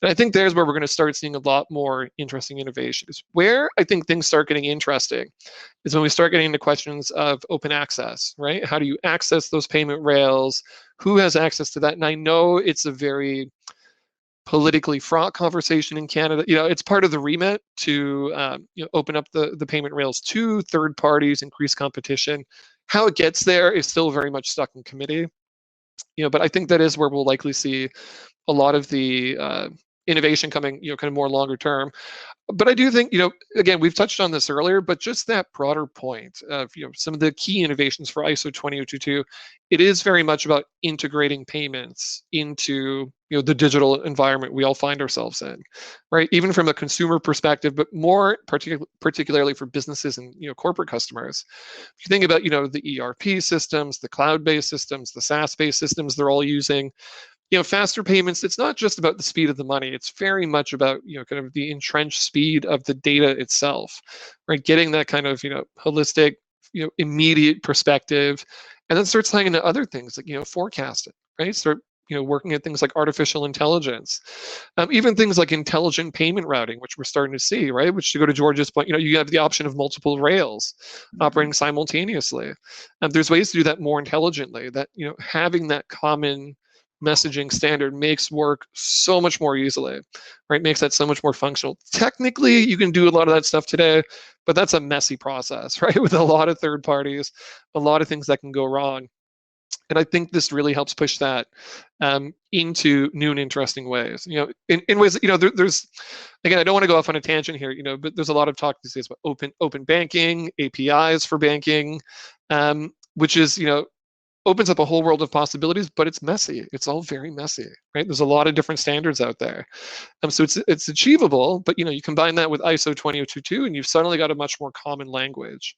D: And I think there's where we're going to start seeing a lot more interesting innovations. Where I think things start getting interesting is when we start getting into questions of open access, right? How do you access those payment rails? Who has access to that? And I know it's a very politically fraught conversation in Canada. It's part of the remit to open up the payment rails to third parties, increase competition. How it gets there is still very much stuck in committee. But I think that is where we'll likely see a lot of the innovation coming, kind of more longer term. But I do think, again, we've touched on this earlier, but just that broader point of, some of the key innovations for ISO 20022, it is very much about integrating payments into, the digital environment we all find ourselves in, right? Even from a consumer perspective, but more particularly for businesses and, corporate customers. If you think about, the ERP systems, the cloud-based systems, the SaaS-based systems they're all using, faster payments, it's not just about the speed of the money. It's very much about, kind of the entrenched speed of the data itself, right? Getting that kind of, holistic, immediate perspective, and then start tying into other things like, forecasting, right? Start, working at things like artificial intelligence, even things like intelligent payment routing, which we're starting to see, right? Which, to go to George's point, you have the option of multiple rails operating simultaneously. There's ways to do that more intelligently, that, having that common messaging standard makes work so much more easily, right? Makes that so much more functional. Technically, you can do a lot of that stuff today, but that's a messy process, right? With a lot of third parties, a lot of things that can go wrong. And I think this really helps push that into new and interesting ways. In ways that, there's, again, I don't want to go off on a tangent here, but there's a lot of talk these days about open banking, APIs for banking, which is, opens up a whole world of possibilities, but it's messy. It's all very messy, right? There's a lot of different standards out there. So it's achievable, but you combine that with ISO 20022 and you've suddenly got a much more common language,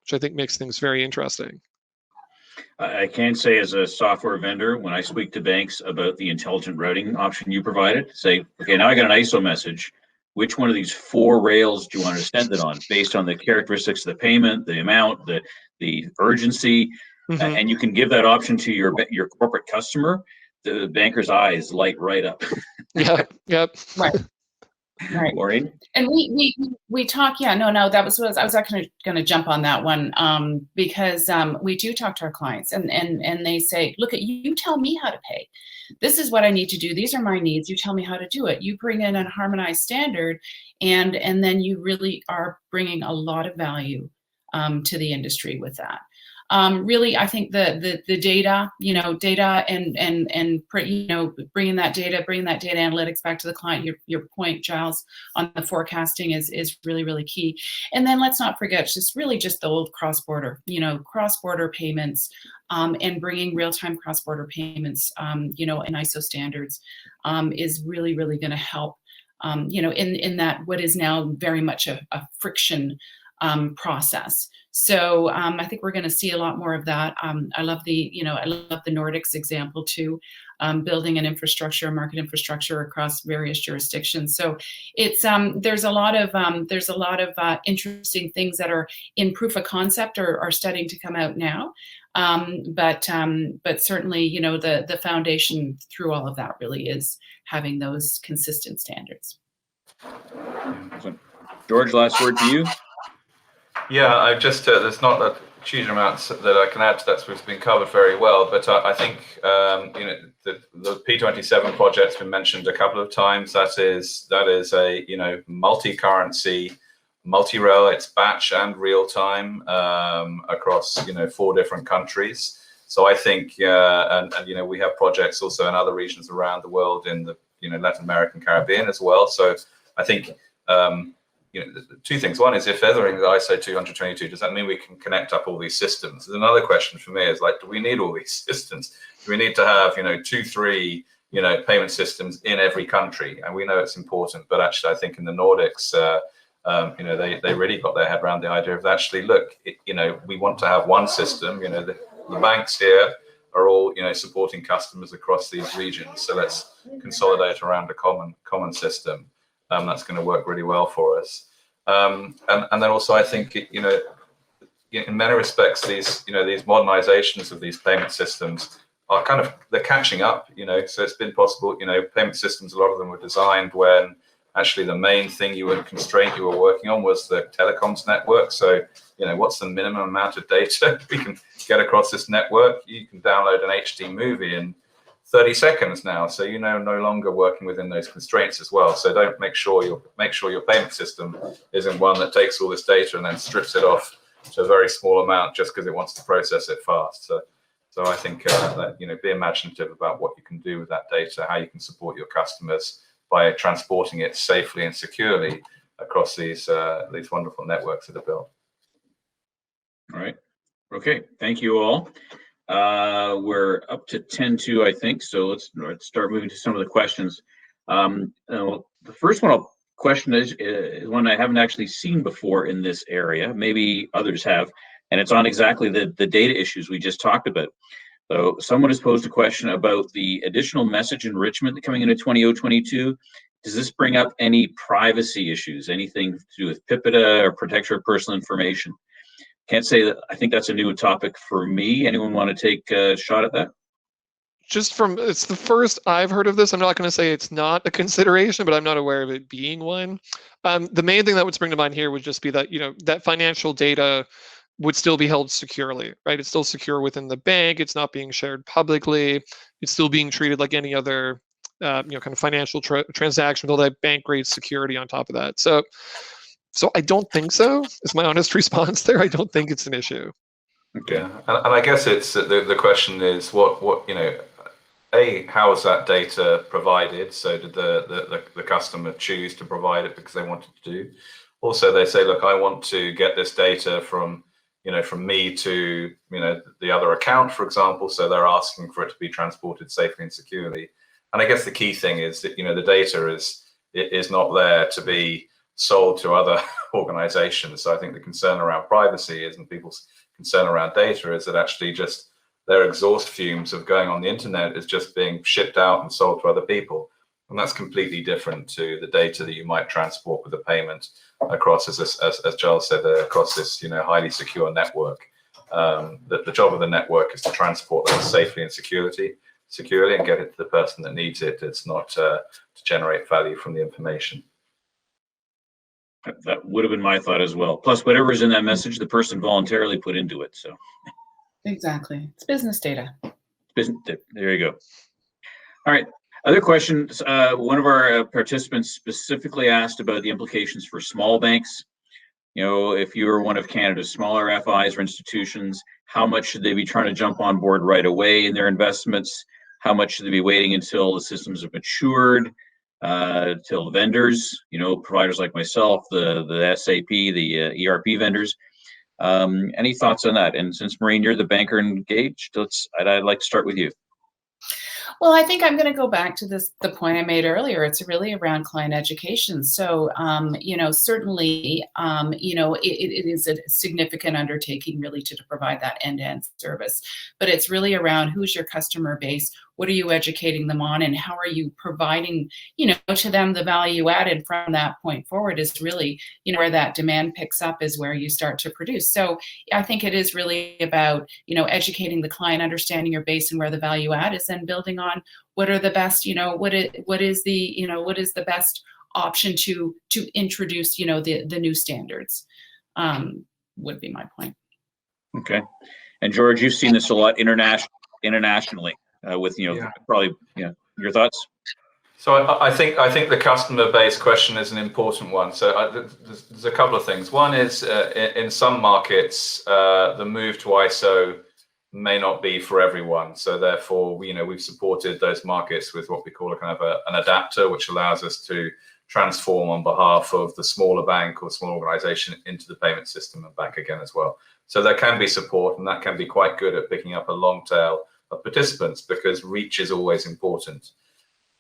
D: which I think makes things very interesting.
A: I can say, as a software vendor, when I speak to banks about the intelligent routing option you provided, say, okay, now I got an ISO message. Which one of these 4 rails do you want to send it on, based on the characteristics of the payment, the amount, the urgency? Mm-hmm. And you can give that option to your corporate customer. the banker's eyes light right up.
D: Yep.
B: Right. Right.
A: Maureen?
B: And we talk, yeah, no, that was what I was actually going to jump on that one, because we do talk to our clients, and they say, look, you tell me how to pay. This is what I need to do. These are my needs. You tell me how to do it. You bring in a harmonized standard, and then you really are bringing a lot of value to the industry with that. Really, I think the data, data and bringing that data analytics back to the client. Your point, Gilles, on the forecasting is really, really key. And then let's not forget just the old cross-border, cross-border payments, and bringing real-time cross-border payments, in ISO standards, is really, really going to help, in that what is now very much a friction process. So I think we're going to see a lot more of that. I love the Nordics example too, building an infrastructure, market infrastructure across various jurisdictions. So it's there's a lot of interesting things that are in proof of concept or are starting to come out now. But certainly, the foundation through all of that really is having those consistent standards.
A: George, last word to you.
C: Yeah, I just there's not a huge amount that I can add to that, so it's been covered very well. But I think the P27 project's been mentioned a couple of times. That is a multi-currency, multi-rail. It's batch and real time across 4 different countries. So I think and we have projects also in other regions around the world, in the Latin American, Caribbean as well. So I think. 2 things. One is, if entering the ISO 20022, does that mean we can connect up all these systems? And another question for me is, do we need all these systems? Do we need to have 2, 3 payment systems in every country? And we know it's important, but actually I think in the Nordics they really got their head around the idea of actually, look, we want to have one system. The banks here are all supporting customers across these regions, so let's consolidate around a common system. That's going to work really well for us. And then also I think in many respects these modernizations of these payment systems are they're catching up. So it's been possible. Payment systems, a lot of them were designed when actually the main constraint you were working on was the telecoms network. So what's the minimum amount of data we can get across this network? You can download an HD movie in 30 seconds now, so no longer working within those constraints as well. So don't make sure your payment system isn't one that takes all this data and then strips it off to a very small amount just because it wants to process it fast. So I think that be imaginative about what you can do with that data, how you can support your customers by transporting it safely and securely across these wonderful networks that are built.
A: All right. Okay. Thank you all. We're up to 10-2, I think. So let's start moving to some of the questions. The first question is one I haven't actually seen before in this area. Maybe others have, and it's on exactly the data issues we just talked about. So someone has posed a question about the additional message enrichment coming into 2022. Does this bring up any privacy issues, anything to do with PIPEDA or protection of personal information? Can't say that. I think that's a new topic for me. Anyone want to take a shot at that?
D: It's the first I've heard of this. I'm not going to say it's not a consideration, but I'm not aware of it being one. The main thing that would spring to mind here would just be that, that financial data would still be held securely, right? It's still secure within the bank. It's not being shared publicly. It's still being treated like any other, kind of financial transaction with all that bank grade security on top of that. So I don't think so. Is my honest response there. I don't think it's an issue.
C: Okay, and I guess it's the question is what how is that data provided? So did the customer choose to provide it because they wanted to do? Also, they say, look, I want to get this data from me to the other account, for example. So they're asking for it to be transported safely and securely. And I guess the key thing is that the data is not there to be sold to other organizations. So I think the concern around privacy is, and people's concern around data is that actually just their exhaust fumes of going on the internet is just being shipped out and sold to other people. And that's completely different to the data that you might transport with a payment across, as Gilles said, across this highly secure network. The job of the network is to transport that safely and securely. securely and get it to the person that needs it. It's not to generate value from the information.
A: That would have been my thought as well. Plus, whatever's in that message, the person voluntarily put into it. So
B: Exactly. It's business data.
A: there you go. All right. Other questions. One of our participants specifically asked about the implications for small banks. You know, if you were one of Canada's smaller FIs or institutions, how much should they be trying to jump on board right away in their investments? How much should they be waiting until the systems have matured? Till vendors, you know, providers like myself, the SAP, the ERP vendors. Any thoughts on that? And since Maureen, you're the banker engaged, I'd like to start with you.
B: Well, I think I'm going to go back to the point I made earlier. It's really around client education. So, you know, certainly, you know, it is a significant undertaking really to provide that end-to-end service. But it's really around who's your customer base, what are you educating them on, and how are you providing, you know, to them the value added from that point forward is really, you know, where that demand picks up is where you start to produce. So I think it is really about, you know, educating the client, understanding your base and where the value add is, and building on what are the best, you know, what is the best option to introduce, you know, the new standards, would be my point.
A: Okay. And George, you've seen this a lot internationally with, you know,
C: Yeah.
A: probably, you know, your thoughts?
C: So I think the customer base question is an important one. So there's a couple of things. One is in some markets, the move to ISO may not be for everyone. So therefore, you know, we've supported those markets with what we call a kind of an adapter, which allows us to transform on behalf of the smaller bank or small organization into the payment system and back again as well. So there can be support, and that can be quite good at picking up a long tail of participants, because reach is always important.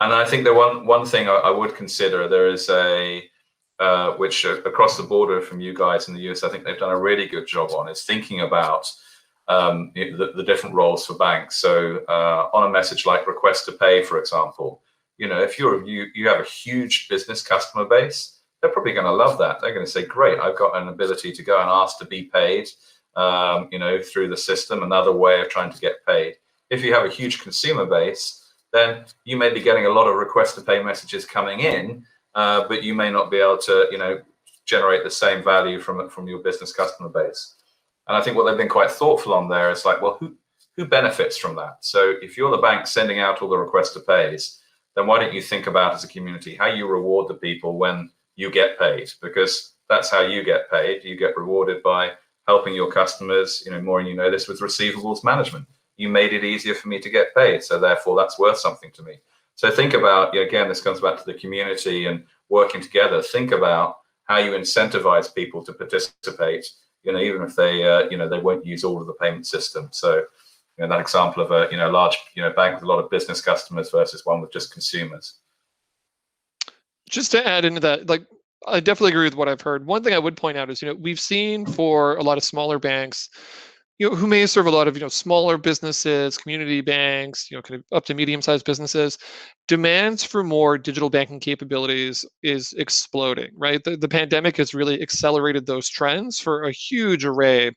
C: And I think the one thing I would consider, there is which across the border from you guys in the US, I think they've done a really good job on, is thinking about the different roles for banks. So on a message like request to pay, for example, you know, if you have a huge business customer base, they're probably going to love that. They're going to say, great, I've got an ability to go and ask to be paid, you know, through the system, another way of trying to get paid. If you have a huge consumer base, then you may be getting a lot of request to pay messages coming in, but you may not be able to, you know, generate the same value from your business customer base. And I think what they've been quite thoughtful on there is like, well, who benefits from that? So if you're the bank sending out all the request to pays, then why don't you think about as a community how you reward the people when you get paid? Because that's how you get paid. You get rewarded by helping your customers, you know, Maureen, you know this, with receivables management. You made it easier for me to get paid, so therefore that's worth something to me. So think about, you know, again, this comes back to the community and working together. Think about how you incentivize people to participate, you know, even if they, you know, they won't use all of the payment system. So, you know, that example of a, you know, large, you know, bank with a lot of business customers versus one with just consumers.
D: Just to add into that, like, I definitely agree with what I've heard. One thing I would point out is, you know, we've seen for a lot of smaller banks, you know, who may serve a lot of, you know, smaller businesses, community banks, you know, kind of up to medium-sized businesses, demands for more digital banking capabilities is exploding, right? The pandemic has really accelerated those trends for a huge array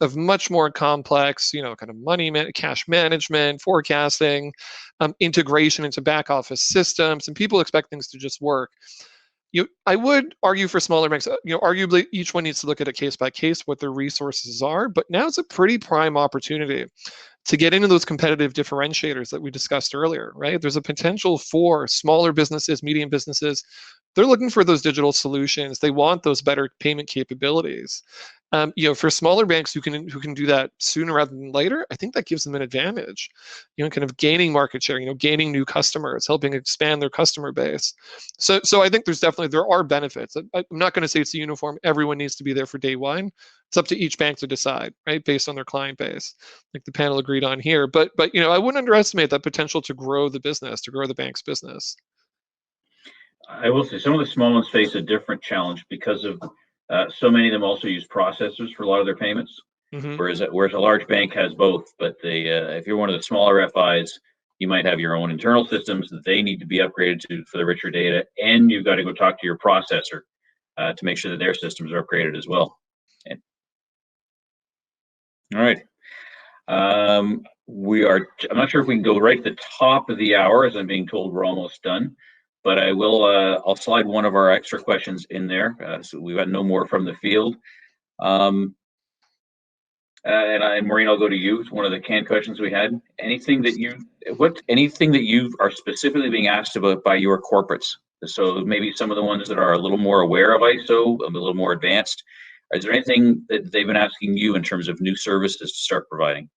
D: of much more complex, you know, kind of cash management, forecasting, integration into back office systems, and people expect things to just work. I would argue for smaller banks, you know, arguably each one needs to look at it case by case, what their resources are, but now it's a pretty prime opportunity to get into those competitive differentiators that we discussed earlier, right? There's a potential for smaller businesses, medium businesses. They're looking for those digital solutions. They want those better payment capabilities. You know, for smaller banks who can do that sooner rather than later, I think that gives them an advantage. You know, kind of gaining market share, you know, gaining new customers, helping expand their customer base. So I think there are benefits. I'm not going to say it's a uniform. Everyone needs to be there for day one. It's up to each bank to decide, right, based on their client base, like the panel agreed on here. But you know, I wouldn't underestimate that potential to grow the business, to grow the bank's business.
A: I will say some of the small ones face a different challenge because of so many of them also use processors for a lot of their payments, whereas a large bank has both. But if you're one of the smaller FIs, you might have your own internal systems that they need to be upgraded to for the richer data, and you've got to go talk to your processor to make sure that their systems are upgraded as well. And, all right. I'm not sure if we can go right at the top of the hour, as I'm being told we're almost done, but I'll slide one of our extra questions in there. So we've got no more from the field. Maureen, I'll go to you. It's one of the canned questions we had. Anything that you are specifically being asked about by your corporates? So maybe some of the ones that are a little more aware of ISO, a little more advanced. Is there anything that they've been asking you in terms of new services to start providing?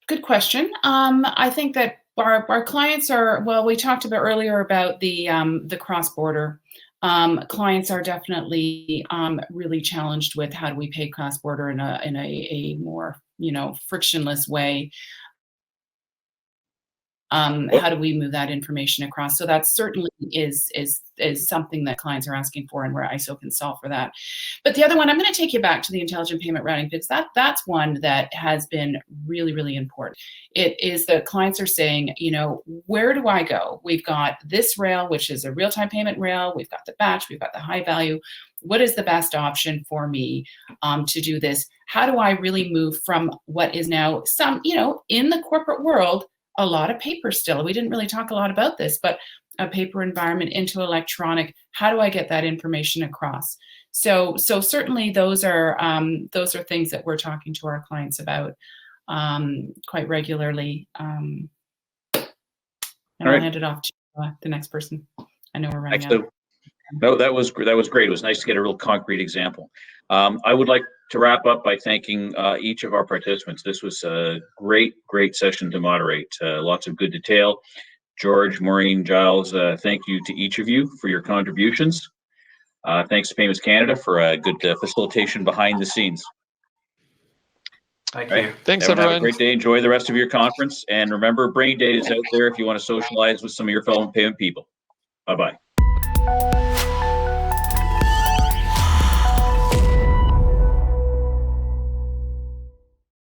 B: Good question. I think that our clients are, well, we talked about earlier about the cross-border. Clients are definitely really challenged with how do we pay cross-border in a more, frictionless way. How do we move that information across? So that certainly is something that clients are asking for, and where ISO can solve for that. But the other one, I'm going to take you back to the intelligent payment routing, because that's one that has been really, really important. It is that clients are saying, where do I go? We've got this rail, which is a real-time payment rail. We've got the batch. We've got the high value. What is the best option for me to do this? How do I really move from what is now some, in the corporate world, a lot of paper still. We didn't really talk a lot about this, but a paper environment into electronic. How do I get that information across? So certainly those are things that we're talking to our clients about quite regularly. And I'll hand it off to the next person. I know we're running out.
A: No, that was great. It was nice to get a real concrete example. I would like to wrap up by thanking each of our participants. This was a great session to moderate. Lots of good detail. George, Maureen, Gilles, thank you to each of you for your contributions. Thanks to Payments Canada for a good facilitation behind the scenes.
C: Thank you.
D: Thanks, everyone.
A: Have a great day. Enjoy the rest of your conference. And remember, Brain Data is out there if you want to socialize with some of your fellow payment people. Bye-bye.